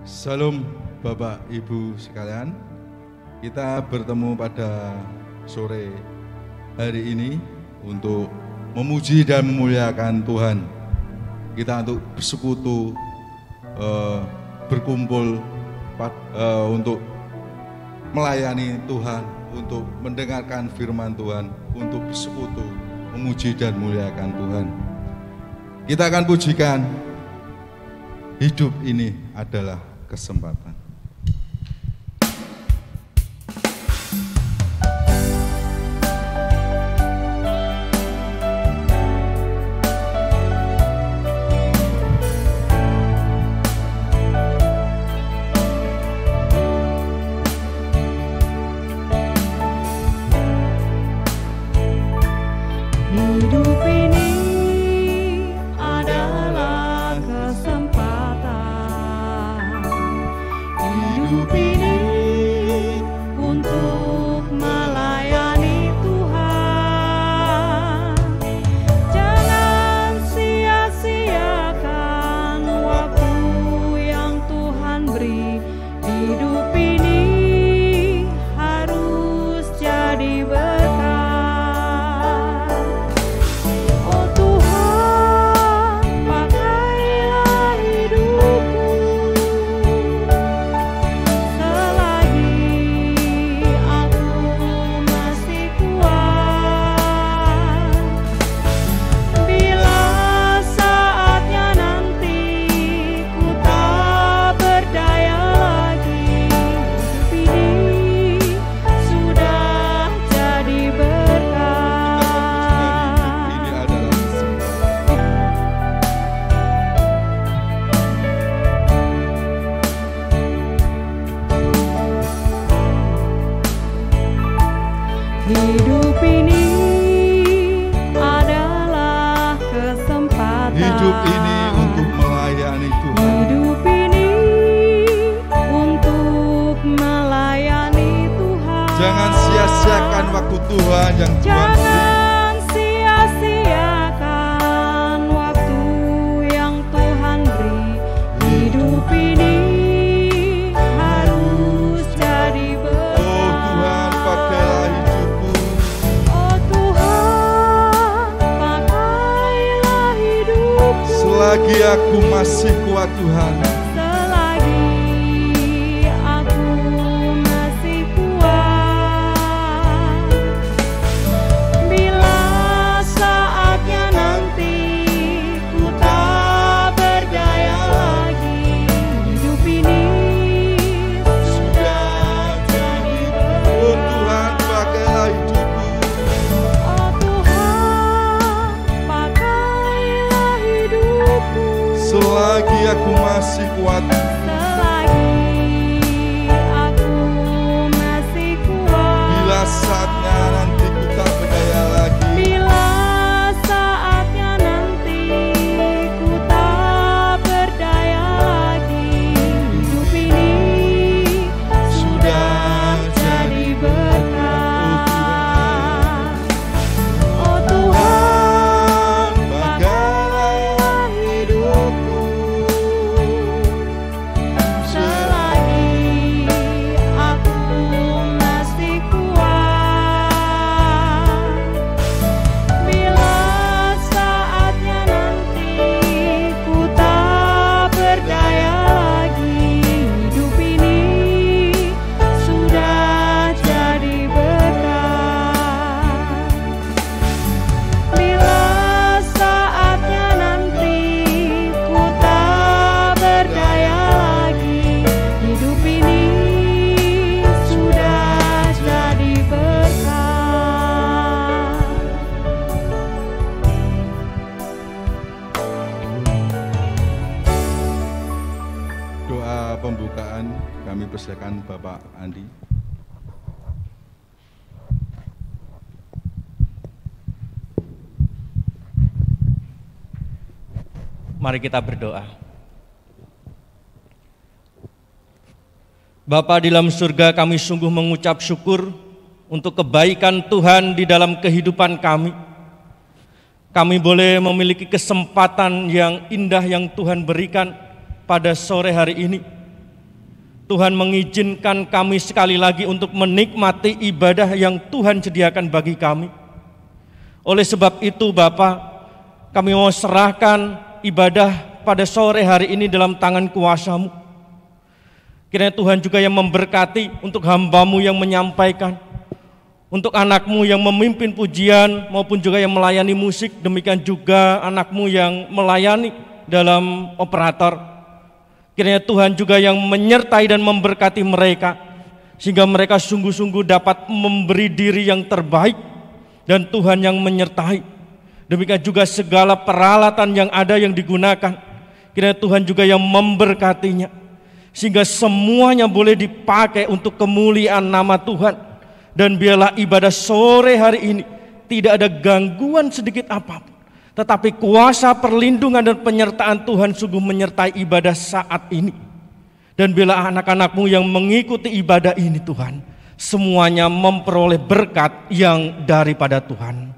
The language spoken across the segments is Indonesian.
Salam Bapak Ibu sekalian, kita bertemu pada sore hari ini untuk memuji dan memuliakan Tuhan. Kita untuk bersekutu, berkumpul untuk melayani Tuhan, untuk mendengarkan firman Tuhan, untuk bersekutu, memuji dan memuliakan Tuhan. Kita akan pujikan, hidup ini adalah kesempatan. Hidup ini adalah kesempatan. Hidup ini untuk melayani Tuhan. Jangan sia-siakan waktu yang Tuhan beri. Hidup ini harus jadi berkat. Hidup ini adalah kesempatan. Hidup ini untuk melayani Tuhan. Hidup ini untuk melayani Tuhan. Jangan sia-siakan waktu Tuhan yang Tuhan beri. Jangan sia-siakan waktu yang Tuhan beri. Hidup ini harus jadi berkat. Oh Tuhan, pakailah hidupku. Oh Tuhan, pakailah hidupku. Selagi aku masih kuat Tuhan, Selagi aku masih kuat. Bila saatnya nanti ku tak berdaya lagi, hidup ini sudah jadi oh berkat. Tuhan, pakailah hidupku. Oh Tuhan, pakailah hidupku. Selagi aku masih kuat, Selagi aku masih kuat. bila saatnya nanti ku tak berdaya lagi. Bila saatnya nanti ku tak berdaya lagi, hidup ini sudah jadi berkat. Oh Tuhan, pakailah hidupku. Selagi aku masih kuat. Bila saatnya nanti ku tak berdaya lagi, hidup ini sudah jadi berkat. Bila saatnya nanti ku tak berdaya lagi, hidup ini sudah jadi berkat. Doa pembukaan kami persilakan Bapak Andi. Mari kita berdoa. Bapa di dalam surga, kami sungguh mengucap syukur untuk kebaikan Tuhan di dalam kehidupan kami. Kami boleh memiliki kesempatan yang indah yang Tuhan berikan pada sore hari ini Tuhan mengizinkan kami sekali lagi untuk menikmati ibadah yang Tuhan sediakan bagi kami. Oleh sebab itu Bapa, kami mau serahkan ibadah pada sore hari ini dalam tangan kuasa-Mu. Kiranya Tuhan juga yang memberkati untuk hamba-Mu yang menyampaikan, untuk anak-Mu yang memimpin pujian maupun juga yang melayani musik, demikian juga anak-Mu yang melayani dalam operator. Kiranya Tuhan juga yang menyertai dan memberkati mereka, sehingga mereka sungguh-sungguh dapat memberi diri yang terbaik, dan Tuhan yang menyertai. Demikian juga segala peralatan yang ada yang digunakan, kiranya Tuhan juga yang memberkatinya, sehingga semuanya boleh dipakai untuk kemuliaan nama Tuhan. Dan biarlah ibadah sore hari ini tidak ada gangguan sedikit apapun, tetapi kuasa perlindungan dan penyertaan Tuhan sungguh menyertai ibadah saat ini. Dan biarlah anak-anak-Mu yang mengikuti ibadah ini Tuhan, semuanya memperoleh berkat yang daripada Tuhan.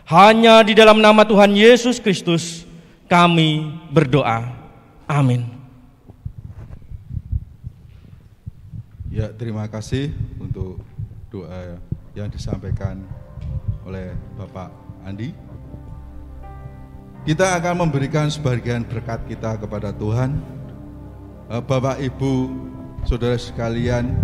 Hanya di dalam nama Tuhan Yesus Kristus kami berdoa. Amin. Ya, terima kasih untuk doa yang disampaikan oleh Bapak Andi. Kita akan memberikan sebagian berkat kita kepada Tuhan. Bapak, Ibu, Saudara sekalian,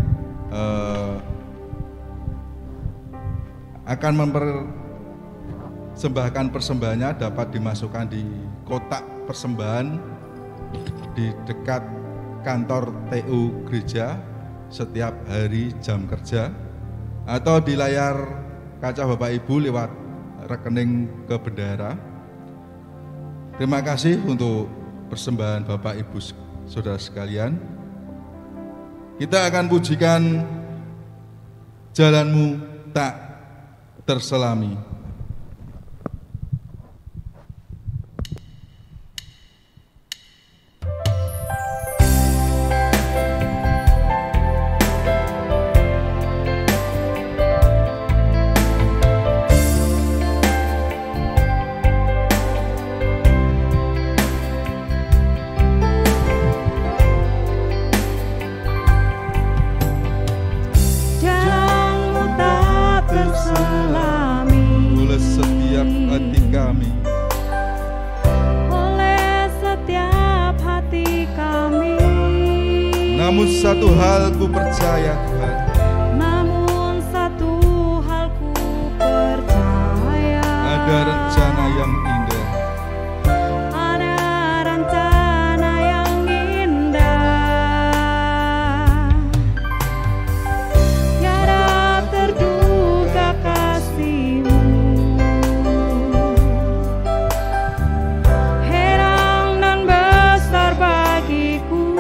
akan mempersembahkan persembahannya dapat dimasukkan di kotak persembahan di dekat kantor TU Gereja setiap hari jam kerja, atau di layar kaca Bapak Ibu lewat rekening ke bendahara. Terima kasih untuk persembahan Bapak Ibu Saudara sekalian. Kita akan pujikan Jalanmu Tak Terselami. Namun satu hal ku percaya Tuhan. Namun satu hal ku percaya. Ada rencana yang indah. Ada rencana yang indah. Tiada terduga kasih-Mu. Herang dan besar bagiku.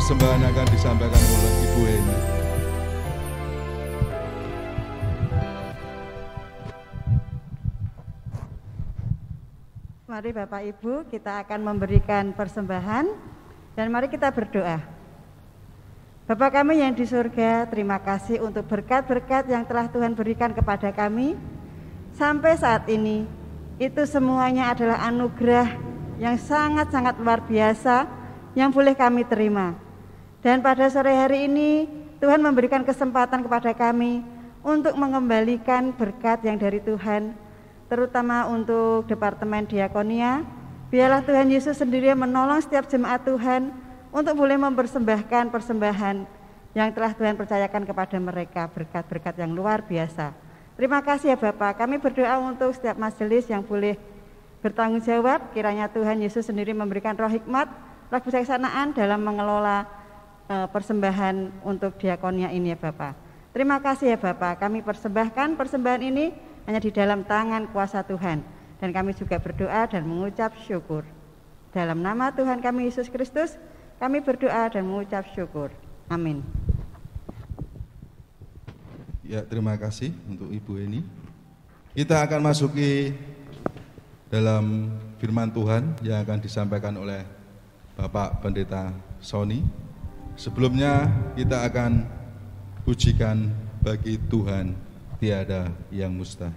persembahan akan disampaikan oleh Ibu Eni. Mari Bapak Ibu, kita akan memberikan persembahan dan mari kita berdoa. Bapa kami yang di surga, terima kasih untuk berkat-berkat yang telah Tuhan berikan kepada kami. Sampai saat ini, itu semuanya adalah anugerah yang sangat-sangat luar biasa yang boleh kami terima. Dan pada sore hari ini, Tuhan memberikan kesempatan kepada kami untuk mengembalikan berkat yang dari Tuhan, terutama untuk Departemen Diakonia. Biarlah Tuhan Yesus sendiri menolong setiap jemaat Tuhan untuk boleh mempersembahkan persembahan yang telah Tuhan percayakan kepada mereka, berkat-berkat yang luar biasa. Terima kasih ya Bapak, kami berdoa untuk setiap majelis yang boleh bertanggung jawab. Kiranya Tuhan Yesus sendiri memberikan roh hikmat, roh kebijaksanaan dalam mengelola persembahan untuk diakonia ini ya Bapak. Terima kasih ya Bapak, kami persembahkan persembahan ini hanya di dalam tangan kuasa Tuhan. Dan kami juga berdoa dan mengucap syukur. Dalam nama Tuhan kami Yesus Kristus, kami berdoa dan mengucap syukur. Amin. Ya, terima kasih untuk Ibu Eni. Kita akan masuki dalam firman Tuhan yang akan disampaikan oleh Bapak Pendeta Sony. Sebelumnya kita akan pujikan bagi Tuhan tiada yang mustahil.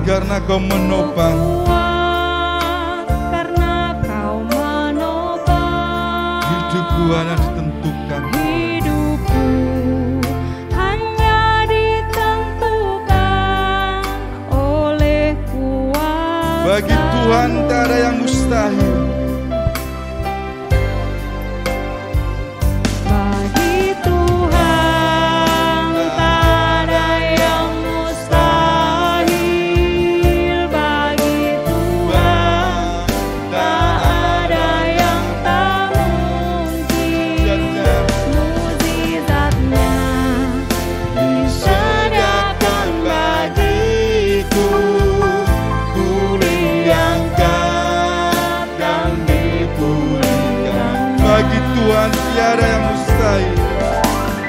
Karena kau menopang, karena kau menopang, hidupku hanya ditentukan, hidupku hanya ditentukan oleh kuasa. Bagi Tuhan tak ada yang mustahil. kuasai.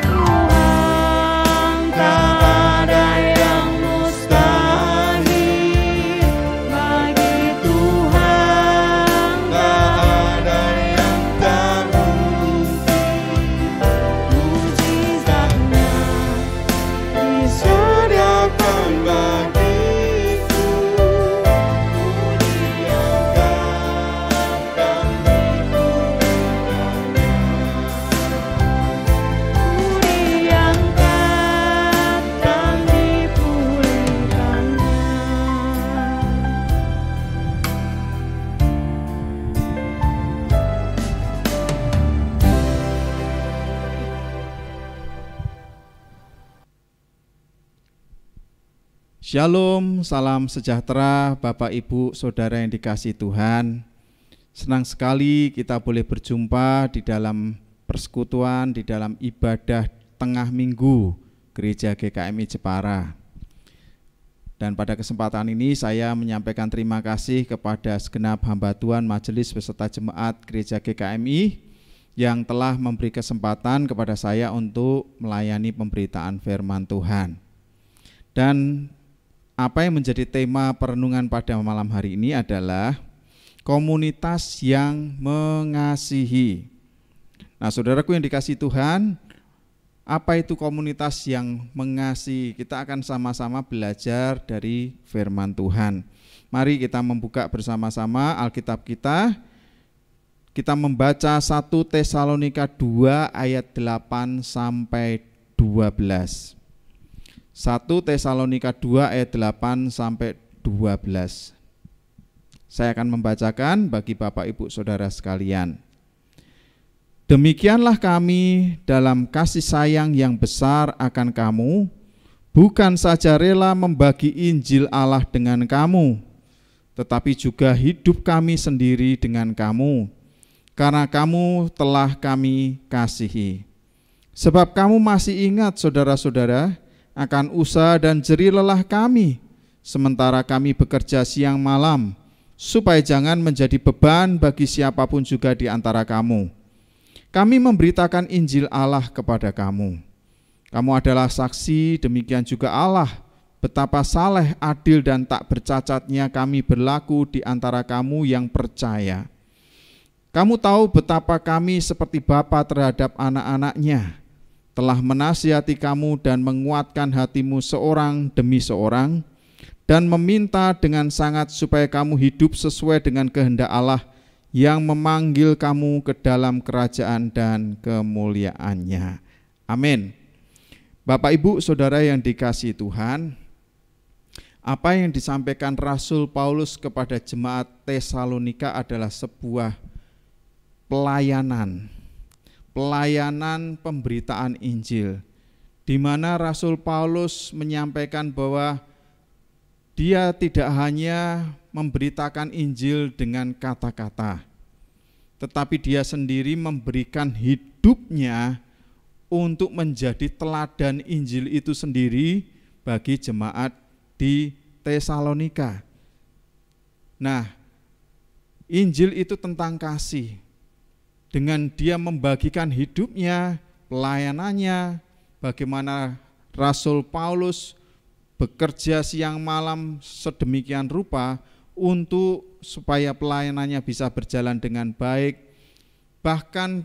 Tuhan tak ada yang mustahil, bagi Tuhan Tak ada yang tak mujizatnya disediakan bagiku. diangkat dan dipulihkannya. Shalom, salam sejahtera Bapak Ibu Saudara yang dikasihi Tuhan. Senang sekali kita boleh berjumpa di dalam persekutuan, di dalam ibadah tengah minggu Gereja GKMI Jepara. Dan pada kesempatan ini saya menyampaikan terima kasih kepada segenap hamba Tuhan, majelis beserta jemaat Gereja GKMI yang telah memberi kesempatan kepada saya untuk melayani pemberitaan firman Tuhan. Dan apa yang menjadi tema perenungan pada malam hari ini adalah komunitas yang mengasihi. Nah, saudaraku yang dikasihi Tuhan, apa itu komunitas yang mengasihi? Kita akan sama-sama belajar dari firman Tuhan. Mari kita membuka bersama-sama Alkitab kita. Kita membaca 1 Tesalonika 2 ayat 8 sampai 12. 1 Tesalonika 2 ayat 8 sampai 12. Saya akan membacakan bagi Bapak Ibu Saudara sekalian. Demikianlah kami dalam kasih sayang yang besar akan kamu, bukan saja rela membagi Injil Allah dengan kamu, tetapi juga hidup kami sendiri dengan kamu, karena kamu telah kami kasihi. Sebab kamu masih ingat, saudara-saudara, akan usaha dan jerih lelah kami, sementara kami bekerja siang malam, supaya jangan menjadi beban bagi siapapun juga di antara kamu. Kami memberitakan Injil Allah kepada kamu. Kamu adalah saksi, demikian juga Allah, betapa saleh, adil, dan tak bercacatnya kami berlaku di antara kamu yang percaya. Kamu tahu betapa kami seperti bapa terhadap anak-anaknya, telah menasihati kamu dan menguatkan hatimu seorang demi seorang, dan meminta dengan sangat supaya kamu hidup sesuai dengan kehendak Allah yang memanggil kamu ke dalam kerajaan dan kemuliaannya. Amin. Bapak Ibu Saudara yang dikasihi Tuhan, apa yang disampaikan Rasul Paulus kepada jemaat Tesalonika adalah sebuah pelayanan pemberitaan Injil, di mana Rasul Paulus menyampaikan bahwa dia tidak hanya memberitakan Injil dengan kata-kata, tetapi dia sendiri memberikan hidupnya untuk menjadi teladan Injil itu sendiri bagi jemaat di Tesalonika. Nah, Injil itu tentang kasih. Dengan dia membagikan hidupnya, pelayanannya, bagaimana Rasul Paulus bekerja siang malam sedemikian rupa untuk supaya pelayanannya bisa berjalan dengan baik. Bahkan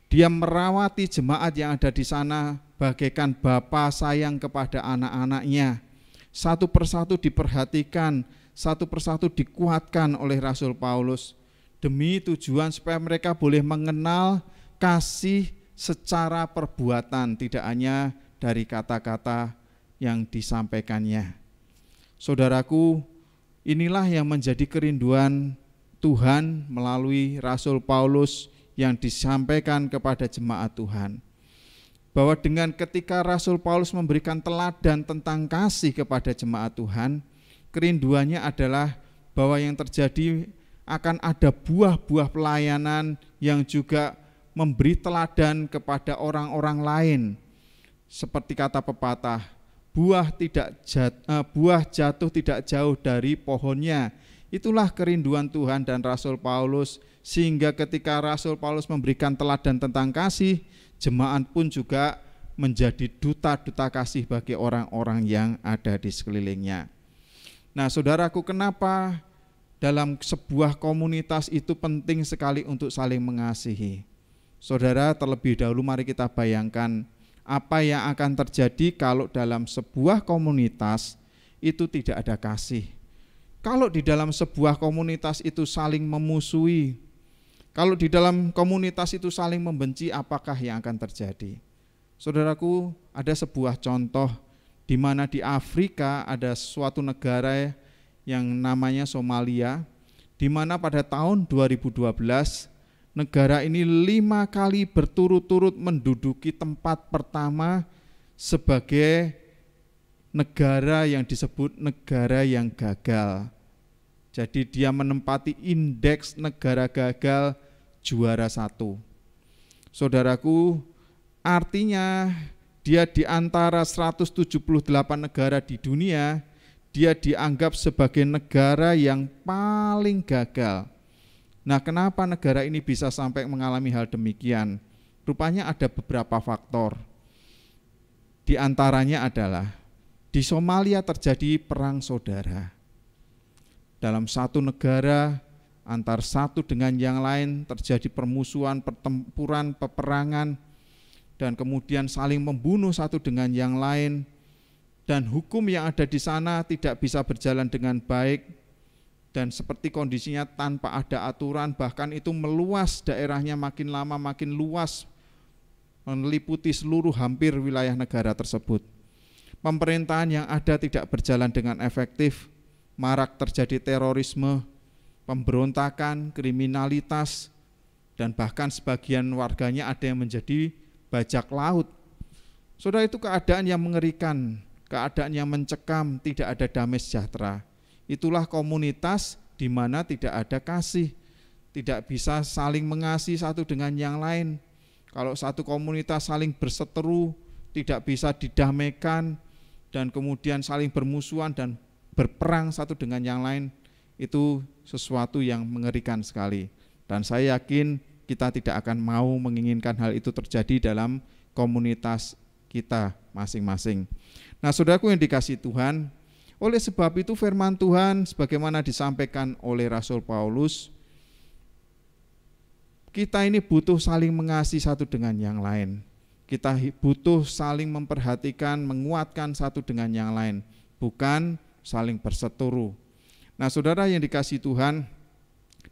dia merawati jemaat yang ada di sana bagaikan bapa sayang kepada anak-anaknya. Satu persatu diperhatikan, satu persatu dikuatkan oleh Rasul Paulus, demi tujuan supaya mereka boleh mengenal kasih secara perbuatan, tidak hanya dari kata-kata yang disampaikannya. Saudaraku, inilah yang menjadi kerinduan Tuhan melalui Rasul Paulus yang disampaikan kepada jemaat Tuhan. Bahwa dengan ketika Rasul Paulus memberikan teladan tentang kasih kepada jemaat Tuhan, kerinduannya adalah bahwa yang terjadi akan ada buah-buah pelayanan yang juga memberi teladan kepada orang-orang lain. Seperti kata pepatah, buah jatuh tidak jauh dari pohonnya, Itulah kerinduan Tuhan dan Rasul Paulus, sehingga ketika Rasul Paulus memberikan teladan tentang kasih, jemaat pun juga menjadi duta-duta kasih bagi orang-orang yang ada di sekelilingnya. Nah, saudaraku, kenapa dalam sebuah komunitas itu penting sekali untuk saling mengasihi? Saudara, terlebih dahulu mari kita bayangkan apa yang akan terjadi kalau dalam sebuah komunitas itu tidak ada kasih. Kalau di dalam sebuah komunitas itu saling memusuhi, kalau di dalam komunitas itu saling membenci, apakah yang akan terjadi? Saudaraku, ada sebuah contoh di mana di Afrika ada suatu negara yang namanya Somalia, di mana pada tahun 2012 negara ini 5 kali berturut-turut menduduki tempat pertama sebagai negara yang disebut negara yang gagal. Jadi dia menempati indeks negara gagal juara 1. Saudaraku, artinya dia di antara 178 negara di dunia, dia dianggap sebagai negara yang paling gagal. Nah, kenapa negara ini bisa sampai mengalami hal demikian? Rupanya ada beberapa faktor. Di antaranya adalah di Somalia terjadi perang saudara. Dalam satu negara, antar satu dengan yang lain terjadi permusuhan, pertempuran, peperangan, dan kemudian saling membunuh satu dengan yang lain. Dan hukum yang ada di sana tidak bisa berjalan dengan baik, dan seperti kondisinya tanpa ada aturan, bahkan itu meluas, daerahnya makin lama makin luas, meliputi seluruh hampir wilayah negara tersebut. Pemerintahan yang ada tidak berjalan dengan efektif, marak terjadi terorisme, pemberontakan, kriminalitas, dan bahkan sebagian warganya ada yang menjadi bajak laut. Saudara, itu keadaan yang mengerikan, keadaan yang mencekam, tidak ada damai sejahtera. Itulah komunitas di mana tidak ada kasih, tidak bisa saling mengasihi satu dengan yang lain. Kalau satu komunitas saling berseteru, tidak bisa didamaikan, dan kemudian saling bermusuhan dan berperang satu dengan yang lain, itu sesuatu yang mengerikan sekali. Dan saya yakin kita tidak akan mau menginginkan hal itu terjadi dalam komunitas kita masing-masing. Nah, saudaraku yang dikasihi Tuhan, oleh sebab itu firman Tuhan sebagaimana disampaikan oleh Rasul Paulus, kita ini butuh saling mengasihi satu dengan yang lain. Kita butuh saling memperhatikan, menguatkan satu dengan yang lain, bukan saling berseteru. Nah, saudara yang dikasihi Tuhan,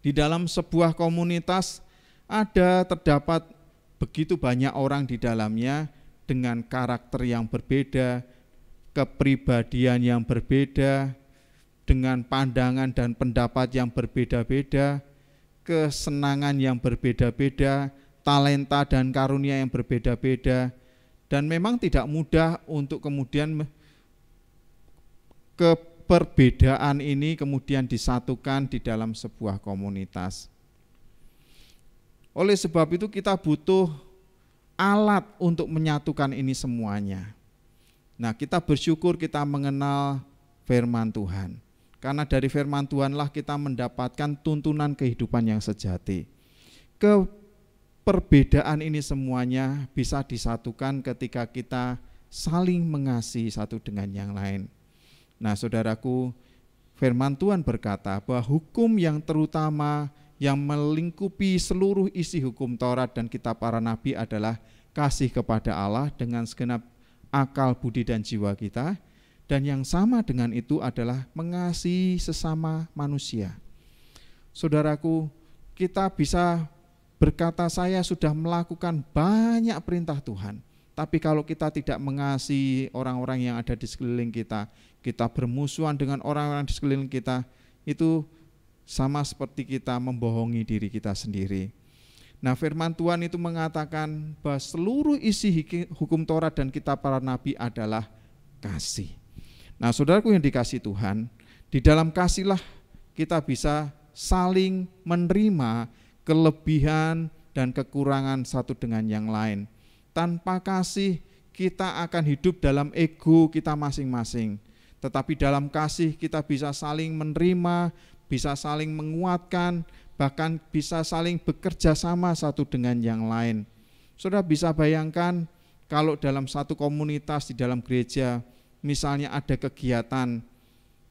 di dalam sebuah komunitas terdapat begitu banyak orang di dalamnya dengan karakter yang berbeda, kepribadian yang berbeda, dengan pandangan dan pendapat yang berbeda-beda, kesenangan yang berbeda-beda, talenta dan karunia yang berbeda-beda, dan memang tidak mudah untuk kemudian keperbedaan ini kemudian disatukan di dalam sebuah komunitas. Oleh sebab itu kita butuh alat untuk menyatukan ini semuanya. Nah, kita bersyukur kita mengenal firman Tuhan. Karena dari firman Tuhanlah kita mendapatkan tuntunan kehidupan yang sejati. Perbedaan ini semuanya bisa disatukan ketika kita saling mengasihi satu dengan yang lain. Nah, saudaraku, firman Tuhan berkata bahwa hukum yang terutama yang melingkupi seluruh isi hukum Taurat dan kitab para nabi adalah kasih kepada Allah dengan segenap akal, budi, dan jiwa kita. Dan yang sama dengan itu adalah mengasihi sesama manusia. Saudaraku, kita bisa berkata saya sudah melakukan banyak perintah Tuhan, tapi kalau kita tidak mengasihi orang-orang yang ada di sekeliling kita, kita bermusuhan dengan orang-orang di sekeliling kita, itu sama seperti kita membohongi diri kita sendiri. Nah, firman Tuhan itu mengatakan bahwa seluruh isi hukum Taurat dan kitab para nabi adalah kasih. Nah, saudaraku yang dikasihi Tuhan, di dalam kasihlah kita bisa saling menerima kelebihan dan kekurangan satu dengan yang lain. Tanpa kasih kita akan hidup dalam ego kita masing-masing. Tetapi dalam kasih kita bisa saling menerima, bisa saling menguatkan, bahkan bisa saling bekerja sama satu dengan yang lain. Saudara bisa bayangkan kalau dalam satu komunitas di dalam gereja, misalnya ada kegiatan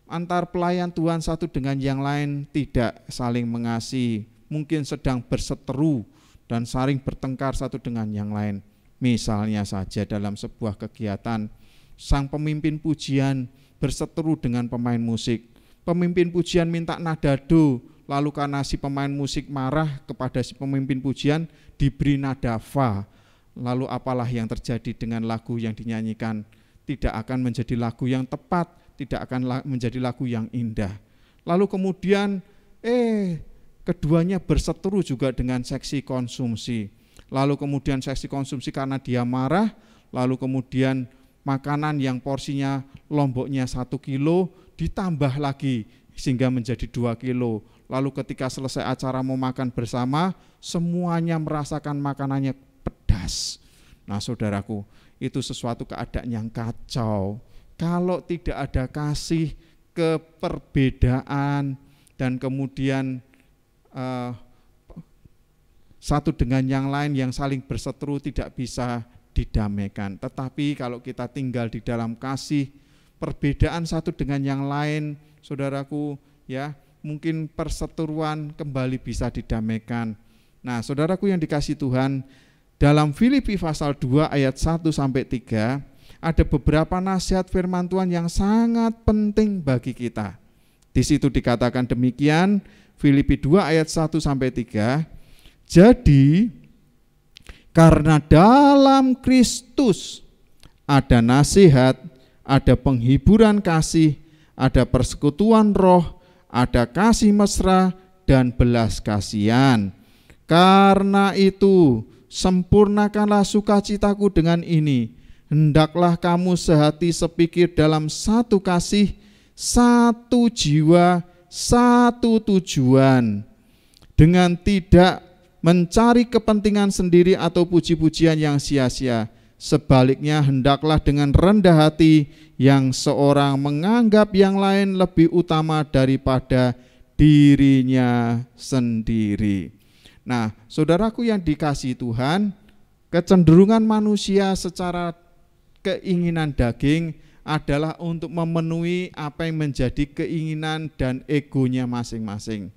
antar pelayan Tuhan satu dengan yang lain tidak saling mengasihi, mungkin sedang berseteru dan saling bertengkar satu dengan yang lain. Misalnya saja dalam sebuah kegiatan, sang pemimpin pujian berseteru dengan pemain musik. Pemimpin pujian minta nada do, lalu karena si pemain musik marah kepada si pemimpin pujian, diberi nada fa. Lalu apalah yang terjadi dengan lagu yang dinyanyikan? Tidak akan menjadi lagu yang tepat, tidak akan menjadi lagu yang indah. Lalu kemudian keduanya berseteru juga dengan seksi konsumsi. Lalu kemudian seksi konsumsi karena dia marah, lalu kemudian makanan yang porsinya lomboknya 1 kilo ditambah lagi sehingga menjadi 2 kilo. Lalu ketika selesai acara mau makan bersama, semuanya merasakan makanannya pedas. Nah saudaraku, itu sesuatu keadaan yang kacau. Kalau tidak ada kasih, keperbedaan, dan kemudian satu dengan yang lain yang saling berseteru tidak bisa didamaikan. Tetapi kalau kita tinggal di dalam kasih, perbedaan satu dengan yang lain, saudaraku, ya, mungkin perseteruan kembali bisa didamaikan. Nah, saudaraku yang dikasihi Tuhan, dalam Filipi pasal 2 ayat 1 sampai 3 ada beberapa nasihat firman Tuhan yang sangat penting bagi kita. Di situ dikatakan demikian, Filipi 2 ayat 1 sampai 3. Jadi karena dalam Kristus ada nasihat, ada penghiburan kasih, ada persekutuan roh, ada kasih mesra dan belas kasihan. Karena itu sempurnakanlah sukacitaku dengan ini. Hendaklah kamu sehati sepikir dalam satu kasih, satu jiwa, satu tujuan, dengan tidak mencari kepentingan sendiri atau puji-pujian yang sia-sia. Sebaliknya hendaklah dengan rendah hati yang seorang menganggap yang lain lebih utama daripada dirinya sendiri. Nah, saudaraku yang dikasihi Tuhan, kecenderungan manusia secara keinginan daging adalah untuk memenuhi apa yang menjadi keinginan dan egonya masing-masing.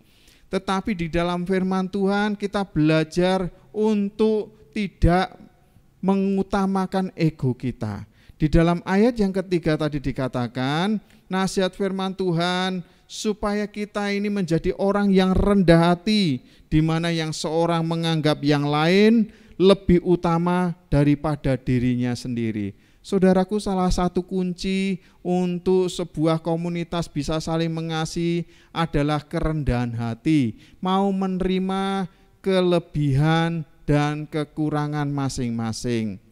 Tetapi di dalam firman Tuhan kita belajar untuk tidak mengutamakan ego kita. Di dalam ayat yang ketiga tadi dikatakan, nasihat firman Tuhan supaya kita ini menjadi orang yang rendah hati, di mana yang seorang menganggap yang lain lebih utama daripada dirinya sendiri. Saudaraku, salah satu kunci untuk sebuah komunitas bisa saling mengasihi adalah kerendahan hati, mau menerima kelebihan dan kekurangan masing-masing.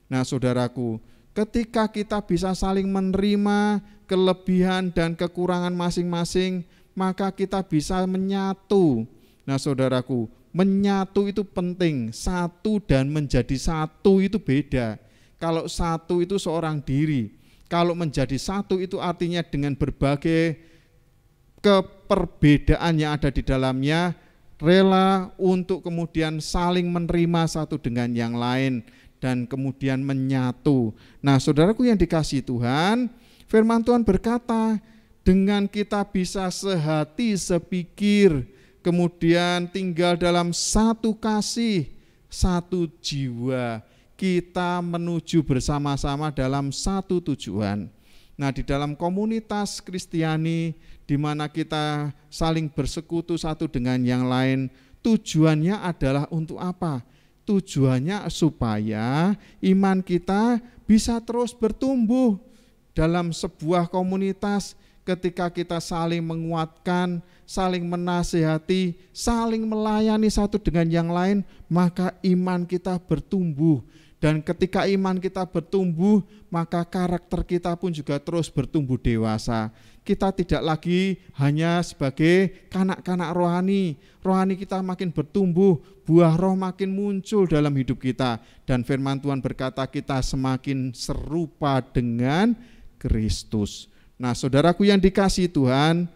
Nah saudaraku, ketika kita bisa saling menerima kelebihan dan kekurangan masing-masing, maka kita bisa menyatu. Nah saudaraku, menyatu itu penting, satu dan menjadi satu itu beda. Kalau satu itu seorang diri, kalau menjadi satu itu artinya dengan berbagai keperbedaan yang ada di dalamnya, rela untuk kemudian saling menerima satu dengan yang lain dan kemudian menyatu. Nah saudaraku yang dikasihi Tuhan, firman Tuhan berkata, dengan kita bisa sehati sepikir, kemudian tinggal dalam satu kasih, satu jiwa, kita menuju bersama-sama dalam satu tujuan. Nah, di dalam komunitas Kristiani di mana kita saling bersekutu satu dengan yang lain, tujuannya adalah untuk apa? Tujuannya supaya iman kita bisa terus bertumbuh dalam sebuah komunitas. Ketika kita saling menguatkan, saling menasihati, saling melayani satu dengan yang lain, maka iman kita bertumbuh. Dan ketika iman kita bertumbuh, maka karakter kita pun juga terus bertumbuh dewasa. Kita tidak lagi hanya sebagai kanak-kanak rohani. Rohani kita makin bertumbuh, buah roh makin muncul dalam hidup kita. Dan firman Tuhan berkata kita semakin serupa dengan Kristus. Nah saudaraku yang dikasihi Tuhan,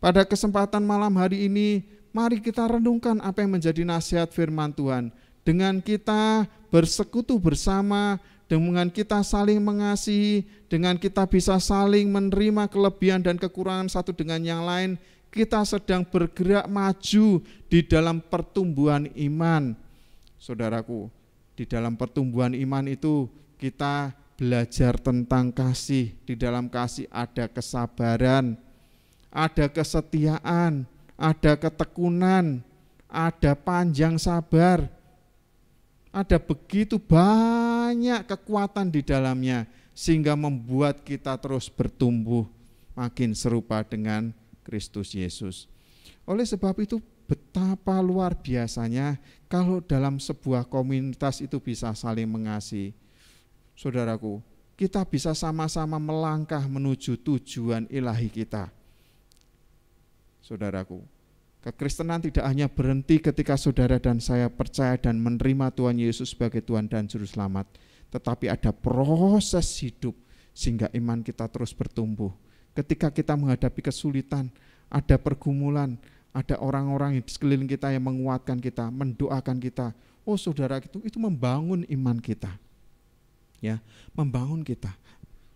Pada kesempatan malam hari ini, mari kita renungkan apa yang menjadi nasihat firman Tuhan. Dengan kita bersekutu bersama, dengan kita saling mengasihi, dengan kita bisa saling menerima kelebihan dan kekurangan satu dengan yang lain, kita sedang bergerak maju di dalam pertumbuhan iman. Saudaraku, di dalam pertumbuhan iman itu kita belajar tentang kasih. Di dalam kasih ada kesabaran, ada kesetiaan, ada ketekunan, ada panjang sabar. Ada begitu banyak kekuatan di dalamnya sehingga membuat kita terus bertumbuh makin serupa dengan Kristus Yesus. Oleh sebab itu betapa luar biasanya kalau dalam sebuah komunitas itu bisa saling mengasihi. Saudaraku, kita bisa sama-sama melangkah menuju tujuan ilahi kita. Saudaraku, kekristenan tidak hanya berhenti ketika saudara dan saya percaya dan menerima Tuhan Yesus sebagai Tuhan dan Juru Selamat, tetapi ada proses hidup sehingga iman kita terus bertumbuh. Ketika kita menghadapi kesulitan, ada pergumulan, ada orang-orang di sekeliling kita yang menguatkan kita, mendoakan kita. Oh saudara, itu membangun iman kita. Ya, membangun kita.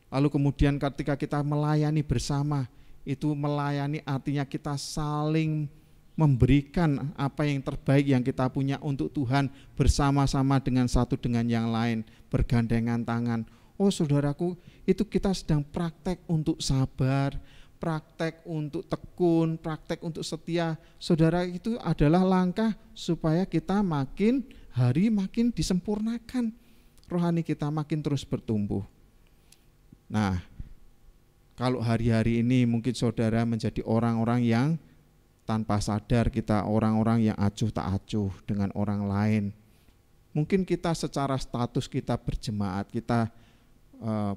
Lalu kemudian ketika kita melayani bersama, itu melayani artinya kita saling memberikan apa yang terbaik yang kita punya untuk Tuhan bersama-sama dengan satu dengan yang lain, bergandengan tangan. Oh saudaraku, itu kita sedang praktek untuk sabar, praktek untuk tekun, praktek untuk setia. Saudara, itu adalah langkah supaya kita makin hari makin disempurnakan. Rohani kita makin terus bertumbuh. Nah, kalau hari-hari ini mungkin saudara menjadi orang-orang yang tanpa sadar kita orang-orang yang acuh tak acuh dengan orang lain. Mungkin kita secara status kita berjemaat, kita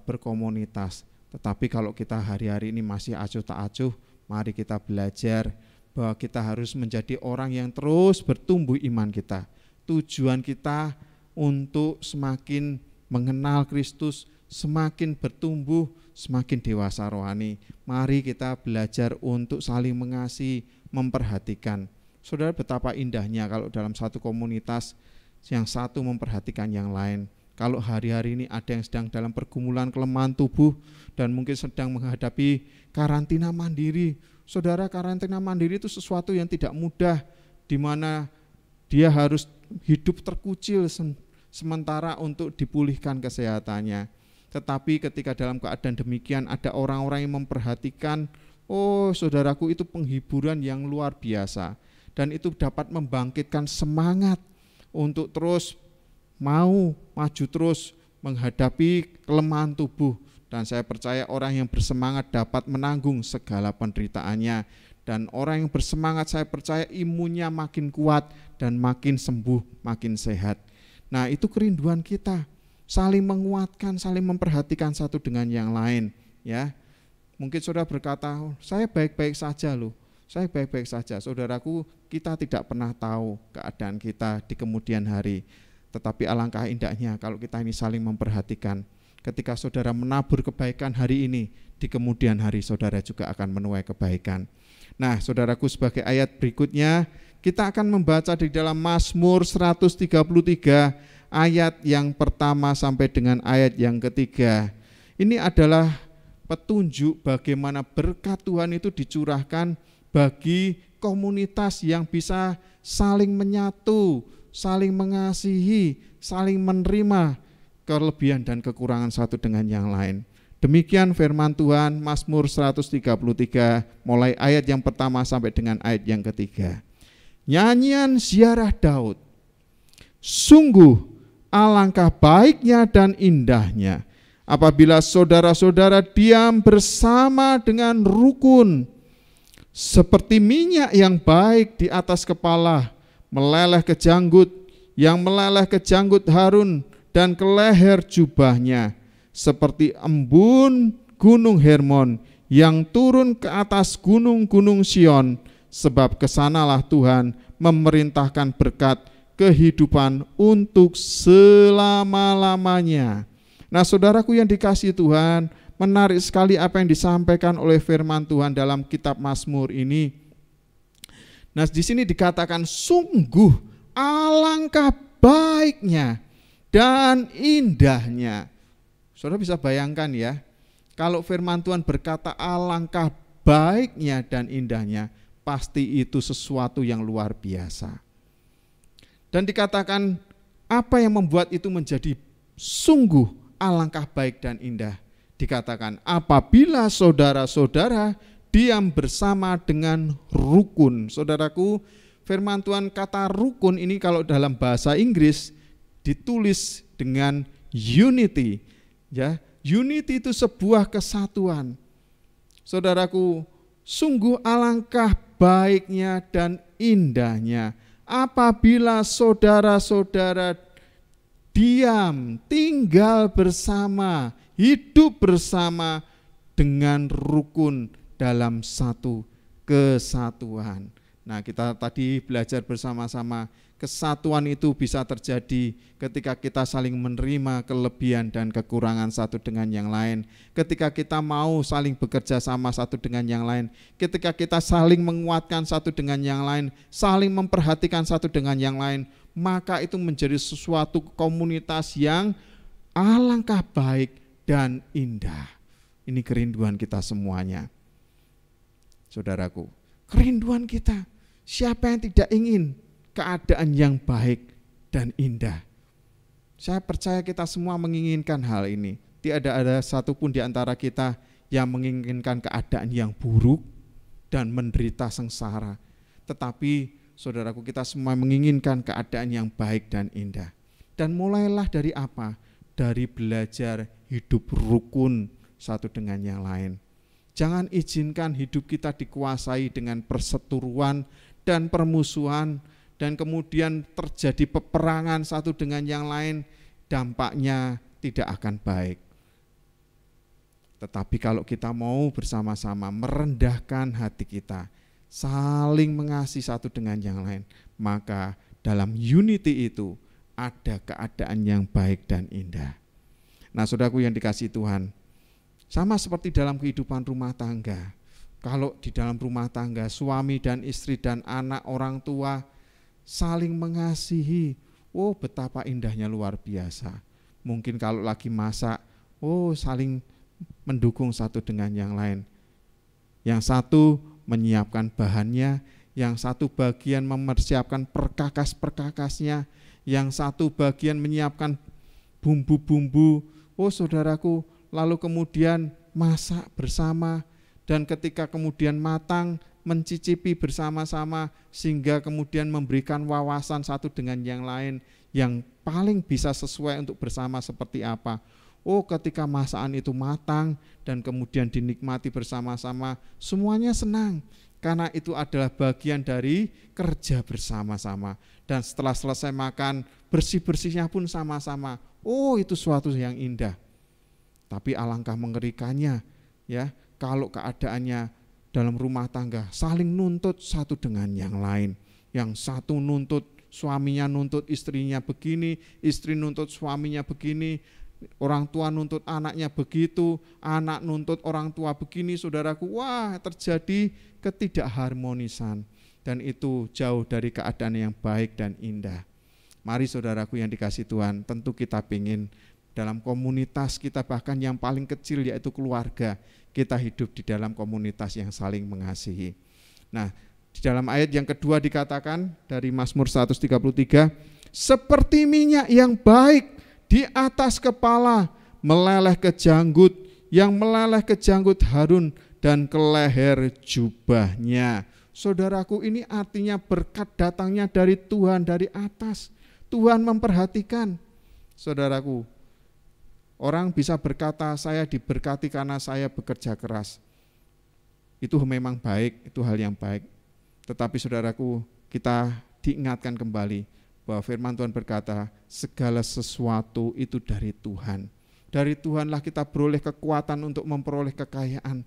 berkomunitas. Tetapi kalau kita hari-hari ini masih acuh tak acuh, mari kita belajar bahwa kita harus menjadi orang yang terus bertumbuh iman kita. Tujuan kita untuk semakin mengenal Kristus, semakin bertumbuh, semakin dewasa rohani. Mari kita belajar untuk saling mengasihi, memperhatikan. Saudara, betapa indahnya kalau dalam satu komunitas yang satu memperhatikan yang lain. Kalau hari-hari ini ada yang sedang dalam pergumulan kelemahan tubuh dan mungkin sedang menghadapi karantina mandiri. Saudara, karantina mandiri itu sesuatu yang tidak mudah, di mana dia harus hidup terkucil sementara untuk dipulihkan kesehatannya. Tetapi ketika dalam keadaan demikian ada orang-orang yang memperhatikan, oh saudaraku, itu penghiburan yang luar biasa. Dan itu dapat membangkitkan semangat untuk terus mau maju terus menghadapi kelemahan tubuh. Dan saya percaya orang yang bersemangat dapat menanggung segala penderitaannya. Dan orang yang bersemangat saya percaya imunnya makin kuat dan makin sembuh, makin sehat. Nah, itu kerinduan kita, saling menguatkan, saling memperhatikan satu dengan yang lain, ya. Mungkin saudara berkata, saya baik-baik saja loh, saya baik-baik saja. Saudaraku, kita tidak pernah tahu keadaan kita di kemudian hari. Tetapi alangkah indahnya kalau kita ini saling memperhatikan. Ketika saudara menabur kebaikan hari ini, di kemudian hari saudara juga akan menuai kebaikan. Nah, saudaraku, sebagai ayat berikutnya, kita akan membaca di dalam Mazmur 133 ayat yang pertama sampai dengan ayat yang ketiga. Ini adalah petunjuk bagaimana berkat Tuhan itu dicurahkan bagi komunitas yang bisa saling menyatu, saling mengasihi, saling menerima kelebihan dan kekurangan satu dengan yang lain. Demikian firman Tuhan, Mazmur 133 mulai ayat yang pertama sampai dengan ayat yang ketiga. Nyanyian ziarah Daud. Sungguh alangkah baiknya dan indahnya apabila saudara-saudara diam bersama dengan rukun, seperti minyak yang baik di atas kepala, meleleh ke janggut, yang meleleh ke janggut Harun dan ke leher jubahnya, seperti embun gunung Hermon yang turun ke atas gunung-gunung Sion, sebab kesanalah Tuhan memerintahkan berkat kehidupan untuk selama-lamanya. Nah, saudaraku yang dikasihi Tuhan, Menarik sekali apa yang disampaikan oleh firman Tuhan dalam kitab Mazmur ini. Nah, di sini dikatakan sungguh alangkah baiknya dan indahnya. Saudara bisa bayangkan ya, kalau firman Tuhan berkata alangkah baiknya dan indahnya, pasti itu sesuatu yang luar biasa. Dan dikatakan apa yang membuat itu menjadi sungguh alangkah baik dan indah. Dikatakan apabila saudara-saudara diam bersama dengan rukun. Saudaraku, firman Tuhan kata rukun ini kalau dalam bahasa Inggris ditulis dengan unity. Ya, unity itu sebuah kesatuan. Saudaraku, sungguh alangkah baiknya dan indahnya apabila saudara-saudara diam, tinggal bersama, hidup bersama dengan rukun dalam satu kesatuan. Nah, kita tadi belajar bersama-sama, kesatuan itu bisa terjadi ketika kita saling menerima kelebihan dan kekurangan satu dengan yang lain. Ketika kita mau saling bekerja sama satu dengan yang lain. Ketika kita saling menguatkan satu dengan yang lain, saling memperhatikan satu dengan yang lain, maka itu menjadi sesuatu komunitas yang alangkah baik dan indah. Ini kerinduan kita semuanya. Saudaraku, kerinduan kita. Siapa yang tidak ingin keadaan yang baik dan indah? Saya percaya kita semua menginginkan hal ini. Tidak ada satupun di antara kita yang menginginkan keadaan yang buruk dan menderita sengsara. Tetapi saudaraku, kita semua menginginkan keadaan yang baik dan indah. Dan mulailah dari apa? Dari belajar hidup rukun satu dengan yang lain. Jangan izinkan hidup kita dikuasai dengan perseteruan dan permusuhan, dan kemudian terjadi peperangan satu dengan yang lain, dampaknya tidak akan baik. Tetapi kalau kita mau bersama-sama merendahkan hati kita, saling mengasihi satu dengan yang lain, maka dalam unity itu ada keadaan yang baik dan indah. Nah, saudaraku yang dikasihi Tuhan, sama seperti dalam kehidupan rumah tangga. Kalau di dalam rumah tangga suami dan istri dan anak orang tua saling mengasihi, oh betapa indahnya luar biasa. Mungkin kalau lagi masak, oh saling mendukung satu dengan yang lain. Yang satu menyiapkan bahannya, yang satu bagian mempersiapkan perkakas-perkakasnya, yang satu bagian menyiapkan bumbu-bumbu. Oh saudaraku, lalu kemudian masak bersama, dan ketika kemudian matang, mencicipi bersama-sama, sehingga kemudian memberikan wawasan satu dengan yang lain yang paling bisa sesuai untuk bersama seperti apa. Oh, ketika masakan itu matang dan kemudian dinikmati bersama-sama, semuanya senang karena itu adalah bagian dari kerja bersama-sama. Dan setelah selesai makan, bersih-bersihnya pun sama-sama. Oh, itu suatu yang indah. Tapi alangkah mengerikannya ya, kalau keadaannya dalam rumah tangga saling nuntut satu dengan yang lain. Yang satu nuntut, suaminya nuntut istrinya begini, istri nuntut suaminya begini, orang tua nuntut anaknya begitu, anak nuntut orang tua begini, saudaraku. Wah, terjadi ketidakharmonisan, dan itu jauh dari keadaan yang baik dan indah. Mari saudaraku yang dikasihi Tuhan, tentu kita ingin dalam komunitas kita, bahkan yang paling kecil yaitu keluarga, kita hidup di dalam komunitas yang saling mengasihi. Nah, di dalam ayat yang kedua dikatakan dari Mazmur 133, seperti minyak yang baik di atas kepala meleleh ke janggut, yang meleleh ke janggut Harun dan ke leher jubahnya. Saudaraku, ini artinya berkat datangnya dari Tuhan dari atas. Tuhan memperhatikan. Saudaraku, orang bisa berkata saya diberkati karena saya bekerja keras. Itu memang baik, itu hal yang baik. Tetapi saudaraku, kita diingatkan kembali bahwa firman Tuhan berkata, segala sesuatu itu dari Tuhan. Dari Tuhanlah kita beroleh kekuatan untuk memperoleh kekayaan.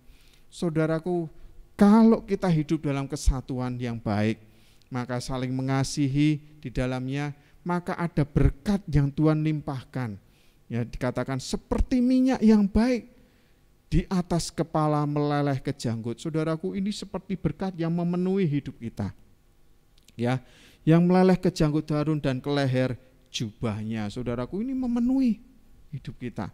Saudaraku, kalau kita hidup dalam kesatuan yang baik, maka saling mengasihi di dalamnya, maka ada berkat yang Tuhan limpahkan. Ya, dikatakan seperti minyak yang baik. di atas kepala meleleh ke janggut. Saudaraku, ini seperti berkat yang memenuhi hidup kita. Ya, yang meleleh ke janggut Harun dan ke leher jubahnya. Saudaraku, ini memenuhi hidup kita.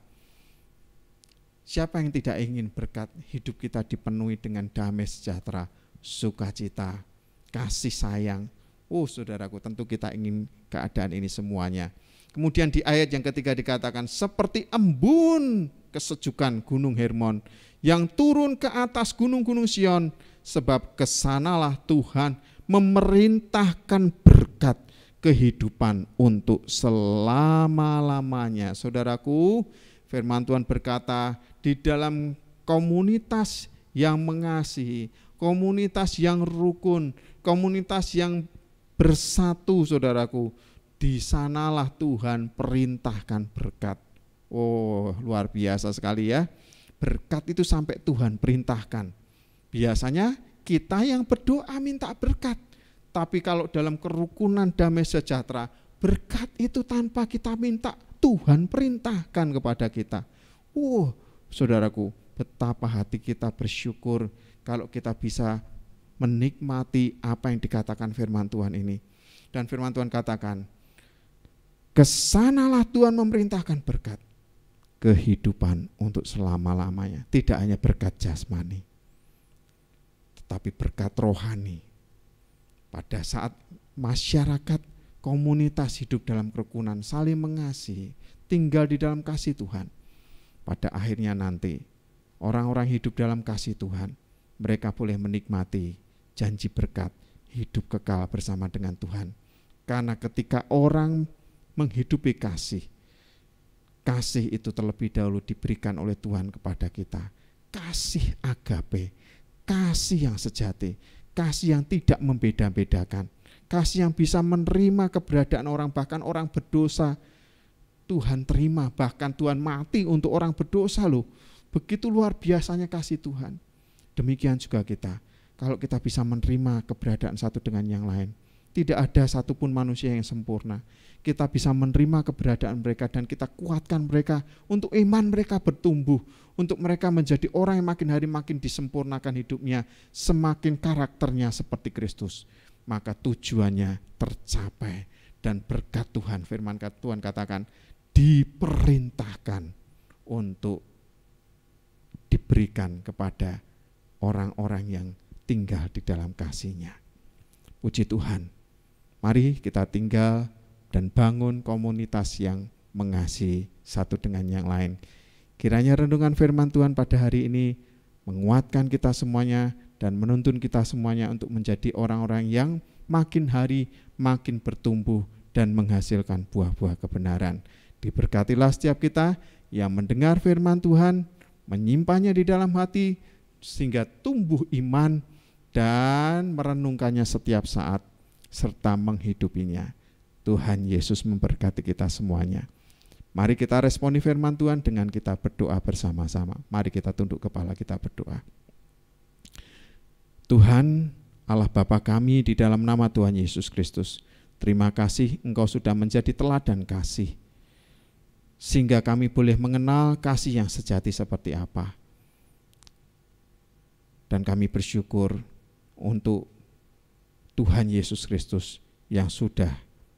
Siapa yang tidak ingin berkat hidup kita dipenuhi dengan damai sejahtera, sukacita, kasih sayang? Oh saudaraku, tentu kita ingin keadaan ini semuanya. Kemudian di ayat yang ketiga dikatakan, seperti embun kesejukan gunung Hermon yang turun ke atas gunung-gunung Sion, sebab kesanalah Tuhan memerintahkan berkat kehidupan untuk selama-lamanya. Saudaraku, firman Tuhan berkata, di dalam komunitas yang mengasihi, komunitas yang rukun, komunitas yang bersatu, saudaraku, di sanalah Tuhan perintahkan berkat. Oh, luar biasa sekali ya. Berkat itu sampai Tuhan perintahkan. Biasanya kita yang berdoa minta berkat. Tapi kalau dalam kerukunan damai sejahtera, berkat itu tanpa kita minta, Tuhan perintahkan kepada kita. Saudaraku, betapa hati kita bersyukur kalau kita bisa menikmati apa yang dikatakan firman Tuhan ini. Dan firman Tuhan katakan, kesanalah Tuhan memerintahkan berkat kehidupan untuk selama-lamanya. Tidak hanya berkat jasmani, tetapi berkat rohani. Pada saat masyarakat, komunitas hidup dalam kerukunan, saling mengasihi, tinggal di dalam kasih Tuhan, pada akhirnya nanti orang-orang hidup dalam kasih Tuhan, mereka boleh menikmati janji berkat hidup kekal bersama dengan Tuhan. Karena ketika orang menghidupi kasih, kasih itu terlebih dahulu diberikan oleh Tuhan kepada kita. Kasih agape, kasih yang sejati, kasih yang tidak membeda-bedakan, kasih yang bisa menerima keberadaan orang, bahkan orang berdosa Tuhan terima, bahkan Tuhan mati untuk orang berdosa loh. Begitu luar biasanya kasih Tuhan. Demikian juga kita, kalau kita bisa menerima keberadaan satu dengan yang lain. Tidak ada satupun manusia yang sempurna. Kita bisa menerima keberadaan mereka dan kita kuatkan mereka untuk iman mereka bertumbuh, untuk mereka menjadi orang yang makin hari makin disempurnakan hidupnya, semakin karakternya seperti Kristus. Maka tujuannya tercapai dan berkat Tuhan, firman Tuhan katakan, diperintahkan untuk diberikan kepada orang-orang yang tinggal di dalam kasih-Nya. Puji Tuhan. Mari kita tinggal dan bangun komunitas yang mengasihi satu dengan yang lain. Kiranya renungan firman Tuhan pada hari ini menguatkan kita semuanya dan menuntun kita semuanya untuk menjadi orang-orang yang makin hari makin bertumbuh dan menghasilkan buah-buah kebenaran. Diberkatilah setiap kita yang mendengar firman Tuhan, menyimpannya di dalam hati sehingga tumbuh iman dan merenungkannya setiap saat serta menghidupinya. Tuhan Yesus memberkati kita semuanya. Mari kita responi firman Tuhan dengan kita berdoa bersama-sama. Mari kita tunduk kepala, kita berdoa. Tuhan Allah Bapa kami, di dalam nama Tuhan Yesus Kristus, terima kasih Engkau sudah menjadi teladan kasih, sehingga kami boleh mengenal kasih yang sejati seperti apa. Dan kami bersyukur untuk Tuhan Yesus Kristus yang sudah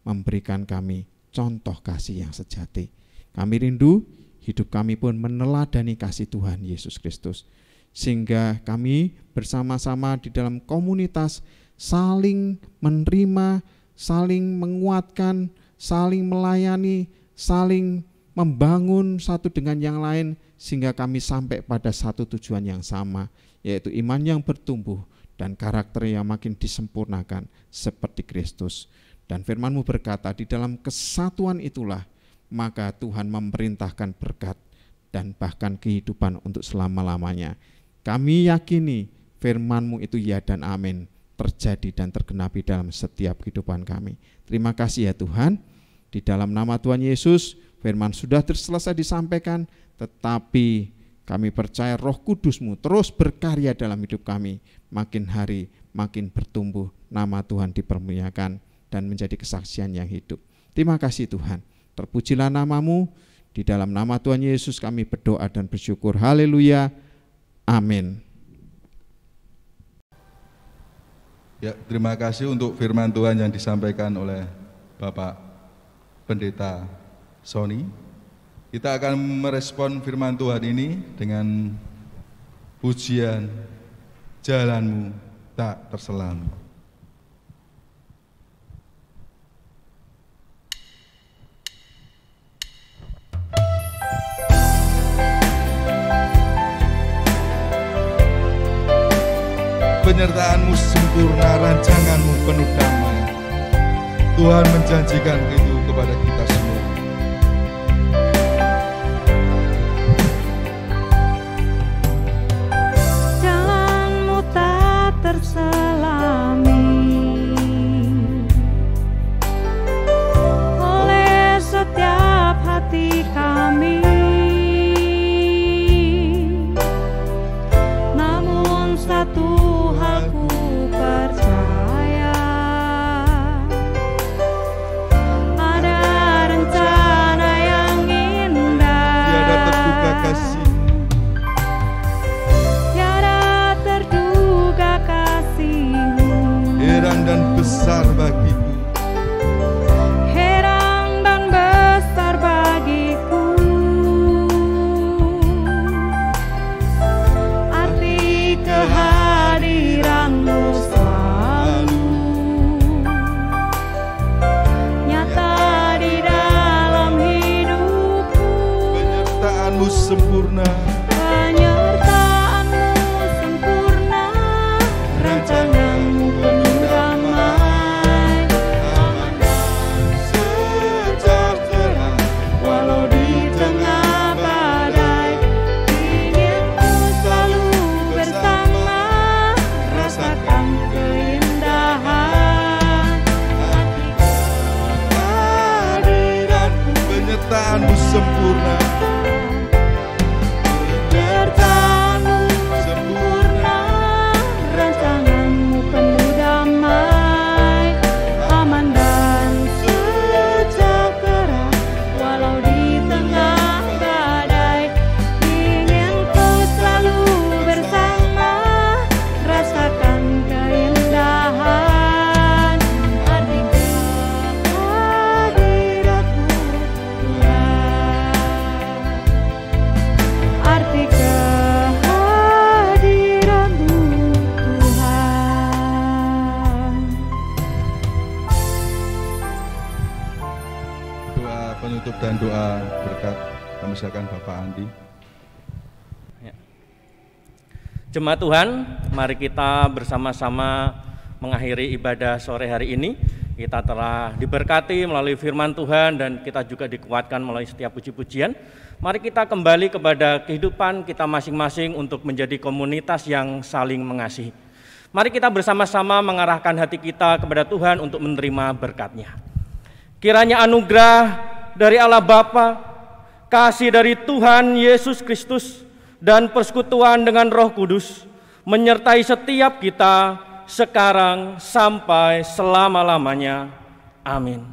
memberikan kami contoh kasih yang sejati. Kami rindu hidup kami pun meneladani kasih Tuhan Yesus Kristus, sehingga kami bersama-sama di dalam komunitas saling menerima, saling menguatkan, saling melayani, saling membangun satu dengan yang lain, sehingga kami sampai pada satu tujuan yang sama, yaitu iman yang bertumbuh dan karakter yang makin disempurnakan seperti Kristus. Dan firman-Mu berkata, di dalam kesatuan itulah maka Tuhan memerintahkan berkat dan bahkan kehidupan untuk selama-lamanya. Kami yakini firman-Mu itu ya dan amin, terjadi dan tergenapi dalam setiap kehidupan kami. Terima kasih ya Tuhan. Di dalam nama Tuhan Yesus, firman sudah selesai disampaikan, tetapi kami percaya Roh Kudus-Mu terus berkarya dalam hidup kami. Makin hari makin bertumbuh, nama Tuhan dipermuliakan dan menjadi kesaksian yang hidup. Terima kasih Tuhan. Terpujilah nama-Mu Di dalam nama Tuhan Yesus kami berdoa dan bersyukur. Haleluya. Amin. Ya, terima kasih untuk firman Tuhan yang disampaikan oleh Bapak Pendeta Sony. Kita akan merespon firman Tuhan ini dengan pujian Jalanmu Tak Terselam. Penyertaanmu sempurna, rancanganmu penuh damai. Tuhan menjanjikan itu kepada kita semua. Jalanmu tak terselami oleh setiap hati kami. Namun satu hal ku percaya, ada rencana yang indah. Tiada terduga kasih, Tiada terduga kasih-Mu, heran dan besar bagiku. heran dan besar bagiku. Arti kehadiran-Mu selalu nyata di dalam hidupku. Penyertaanmu sempurna, Penyertaan-Mu sempurna, rancangan-Mu penuh damai. Aman dan sejahtera, walau di tengah badai, inginku selalu bersama, rasakan keindahan kehadiranmu. Penyertaanmu sempurna, Penyertaan-Mu sempurna, rancangan-Mu penuh damai. Aman dan sejahtera, walau di tengah badai, inginku selalu bersama, rasakan keindahan arti kehadiran-Mu Tuhan. Arti kehadiran-Mu Tuhan. doa penutup dan doa berkat kami silakan Bapak Andi. Jemaat Tuhan, mari kita bersama-sama mengakhiri ibadah sore hari ini. Kita telah diberkati melalui firman Tuhan dan kita juga dikuatkan melalui setiap puji-pujian. Mari kita kembali kepada kehidupan kita masing-masing untuk menjadi komunitas yang saling mengasihi. Mari kita bersama-sama mengarahkan hati kita kepada Tuhan untuk menerima berkat-Nya. Kiranya anugerah dari Allah Bapa, kasih dari Tuhan Yesus Kristus, dan persekutuan dengan Roh Kudus menyertai setiap kita sekarang sampai selama-lamanya. Amin.